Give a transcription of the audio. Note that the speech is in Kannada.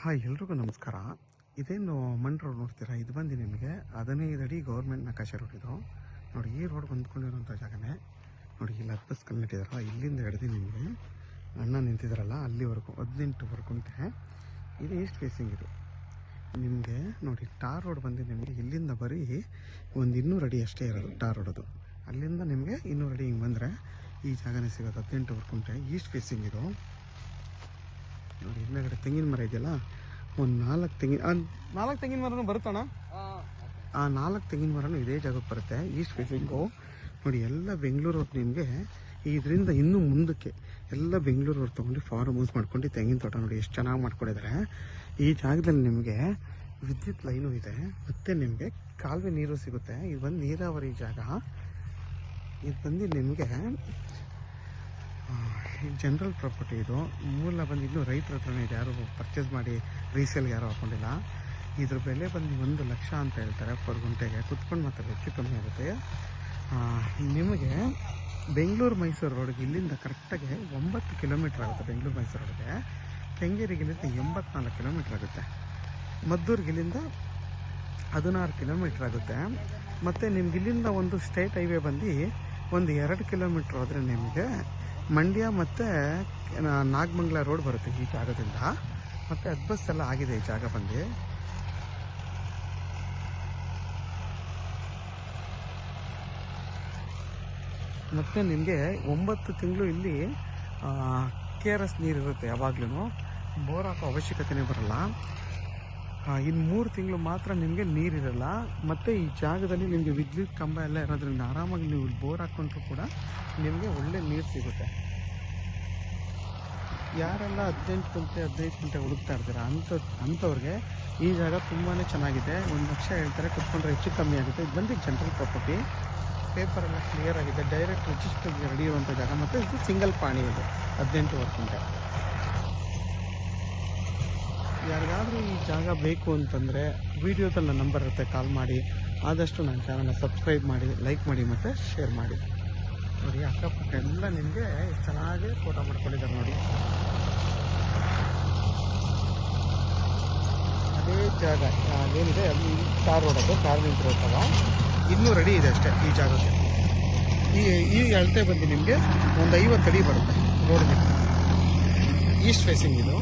ಹಾಯ್, ಎಲ್ರಿಗೂ ನಮಸ್ಕಾರ. ಇದೇನು ಮಣ್ ರೋಡ್ ನೋಡ್ತೀರಾ, ಇದು ಬಂದು ನಿಮಗೆ 15 ಅಡಿ ಗೌರ್ಮೆಂಟ್ ನಕಾಶೆ ರೋಡ್. ಇದು ನೋಡಿ, ಈ ರೋಡ್ ಹೊಂದ್ಕೊಂಡಿರೋಂಥ ಜಾಗನೇ ನೋಡಿ. ಇಲ್ಲಿ 10 ಬಸ್ ಕಲ್ಲಿಟ್ಟಿದಾರಲ್ಲ, ಇಲ್ಲಿಂದ ಹಿಡಿದು ನಿಮಗೆ ಅಣ್ಣ ನಿಂತಿದ್ದಾರಲ್ಲ ಅಲ್ಲಿವರೆಗೂ 18 ಉಂಟೆ. ಇದು ಈಸ್ಟ್ ಫೇಸಿಂಗ್. ಇದು ನಿಮಗೆ ನೋಡಿ, ಟಾರ್ ರೋಡ್ ಬಂದು ನಿಮಗೆ ಇಲ್ಲಿಂದ ಬರೀ ಒಂದು 200 ಅಡಿ ಅಷ್ಟೇ ಇರೋದು ಟಾರ್ ರೋಡ್. ಅದು ಅಲ್ಲಿಂದ ನಿಮಗೆ 200 ಅಡಿ ಹಿಂಗೆ ಬಂದರೆ ಈ ಜಾಗನೇ ಸಿಗೋದು. 18 ಉಂಟೆ ಈಸ್ಟ್ ಫೇಸಿಂಗ್. ಇದು ನೋಡಿ, ಹಿಂದಗಡೆ ತೆಂಗಿನ ಮರ ಇದೆಯಲ್ಲ, ಒಂದು 4 ತೆಂಗಿನ ಮರನೂ ಬರುತ್ತಣ್ಣ. ಆ 4 ತೆಂಗಿನ ಮರನೂ ಇದೇ ಜಾಗಕ್ಕೆ ಬರುತ್ತೆ, ಈಸ್ಟ್ ಫೇಸಿಂಗು. ನೋಡಿ, ಎಲ್ಲ ಬೆಂಗಳೂರು ರೋಡ್. ನಿಮಗೆ ಇದರಿಂದ ಇನ್ನೂ ಮುಂದಕ್ಕೆ ಎಲ್ಲ ಬೆಂಗಳೂರು ರೋಡ್ ತೊಗೊಂಡು ಫಾರ್ಮ್ ಹೌಸ್ ಮಾಡ್ಕೊಂಡು ತೆಂಗಿನ ತೋಟ ನೋಡಿ ಎಷ್ಟು ಚೆನ್ನಾಗಿ ಮಾಡ್ಕೊಂಡಿದ್ದಾರೆ. ಈ ಜಾಗದಲ್ಲಿ ನಿಮಗೆ ವಿದ್ಯುತ್ ಲೈನು ಇದೆ, ಮತ್ತು ನಿಮಗೆ ಕಾಲುವೆ ನೀರು ಸಿಗುತ್ತೆ. ಇದು ಬಂದು ನೀರಾವರಿ ಜಾಗ. ಇದು ಬಂದು ನಿಮಗೆ ಜನರಲ್ ಪ್ರಾಪರ್ಟಿ. ಇದು ಮೂಲ ಬಂದು ಇನ್ನೂ ರೈತರ ಹತ್ರನೇ ಇದೆ, ಯಾರು ಪರ್ಚೇಸ್ ಮಾಡಿ ರೀಸೇಲ್ಗೆ ಯಾರು ಹಾಕೊಂಡಿಲ್ಲ. ಇದ್ರ ಬೆಲೆ ಬಂದು 1 ಲಕ್ಷ ಅಂತ ಹೇಳ್ತಾರೆ ಪರ್ ಗುಂಟೆಗೆ. ಕುತ್ಕೊಂಡು ಮಾತ್ರ ಹೆಚ್ಚು ಕಮ್ಮಿ ಆಗುತ್ತೆ. ನಿಮಗೆ ಬೆಂಗಳೂರು ಮೈಸೂರು ರೋಡ್ಗೆ ಇಲ್ಲಿಂದ ಕರೆಕ್ಟಾಗಿ 9 ಕಿಲೋಮೀಟ್ರ್ ಆಗುತ್ತೆ. ಬೆಂಗಳೂರು ಮೈಸೂರು ರೋಡ್ಗೆ ಕೆಂಗೇರಿಗಿಲ್ಲಿಂದ 84 ಕಿಲೋಮೀಟ್ರ್ ಆಗುತ್ತೆ. ಮದ್ದೂರಿಗಿಲ್ಲಿಂದ 16 ಕಿಲೋಮೀಟ್ರ್ ಆಗುತ್ತೆ. ಮತ್ತು ನಿಮ್ಗೆ ಇಲ್ಲಿಂದ ಒಂದು ಸ್ಟೇಟ್ ಹೈವೇ ಬಂದು ಒಂದು 2 ಕಿಲೋಮೀಟ್ರ್ ಹೋದರೆ ನಿಮಗೆ ಮಂಡ್ಯ ಮತ್ತು ನಾಗಮಂಗಲ ರೋಡ್ ಬರುತ್ತೆ ಈ ಜಾಗದಿಂದ. ಮತ್ತು 10 ಬಸ್ ಎಲ್ಲ ಆಗಿದೆ ಈ ಜಾಗ ಬಂದು. ಮತ್ತು ನಿಮಗೆ 9 ತಿಂಗಳು ಇಲ್ಲಿ KRS ನೀರು ಇರುತ್ತೆ. ಯಾವಾಗ್ಲೂ ಬೋರ್ ಹಾಕೋ ಅವಶ್ಯಕತೆನೇ ಬರಲ್ಲ. ಇನ್ನು 3 ತಿಂಗಳು ಮಾತ್ರ ನಿಮಗೆ ನೀರಿರಲ್ಲ. ಮತ್ತು ಈ ಜಾಗದಲ್ಲಿ ನಿಮಗೆ ವಿದ್ಯುತ್ ಕಂಬ ಎಲ್ಲ ಇರೋದ್ರಿಂದ ಆರಾಮಾಗಿ ನೀವು ಬೋರ್ ಹಾಕ್ಕೊಂಡ್ರೂ ಕೂಡ ನಿಮಗೆ ಒಳ್ಳೆ ನೀರು ಸಿಗುತ್ತೆ. ಯಾರೆಲ್ಲ 18 ಗಂಟೆ 15 ಗಂಟೆ ಹುಡುಕ್ತಾ ಇರ್ತೀರ ಅಂಥವ್ರಿಗೆ ಈ ಜಾಗ ತುಂಬಾ ಚೆನ್ನಾಗಿದೆ. 1 ಲಕ್ಷ ಹೇಳ್ತಾರೆ, ಕುತ್ಕೊಂಡ್ರೆ ಹೆಚ್ಚು ಕಮ್ಮಿ ಆಗುತ್ತೆ. ಇದು ಬಂದು ಜನರಲ್ ಪ್ರಾಪರ್ಟಿ. ಪೇಪರ್ ಎಲ್ಲ ಕ್ಲಿಯರ್ ಆಗಿದೆ, ಡೈರೆಕ್ಟ್ ರಿಜಿಸ್ಟರ್ ರೆಡಿ ಇರುವಂಥ ಜಾಗ. ಮತ್ತು ಇದು ಸಿಂಗಲ್ ಪಾಣಿ. ಇದು 18 ಗಂಟೆ. ಯಾರಿಗಾದರೂ ಈ ಜಾಗ ಬೇಕು ಅಂತಂದರೆ ವಿಡಿಯೋದಲ್ಲಿ ನನ್ನ ನಂಬರ್ ಇರುತ್ತೆ, ಕಾಲ್ ಮಾಡಿ. ಆದಷ್ಟು ನನ್ನ ಚಾನಲ್ನ ಸಬ್ಸ್ಕ್ರೈಬ್ ಮಾಡಿ, ಲೈಕ್ ಮಾಡಿ ಮತ್ತು ಶೇರ್ ಮಾಡಿ. ನೋಡಿ, ಅಕ್ಕಪಕ್ಕ ಎಲ್ಲ ನಿಮಗೆ ಚೆನ್ನಾಗಿ ಫೋಟೋ ಮಾಡ್ಕೊಂಡಿದ್ದಾರೆ. ನೋಡಿ, ಅದೇ ಜಾಗ ಏನಿದೆ ಅಲ್ಲಿ ಕಾರ್ ರೋಡ್. ಅದು ಕಾರ್ ನಿಂತಿರೋದಾಗ 200 ಅಡಿ ಇದೆ ಅಷ್ಟೇ ಈ ಜಾಗಕ್ಕೆ. ಈ ಅಳತೆ ಬಂದು ನಿಮಗೆ ಒಂದು 50 ಅಡಿ ಬರುತ್ತೆ ರೋಡ್ಗೆ. ಈಸ್ಟ್ ಫೇಸಿಂಗ್ ಇದು.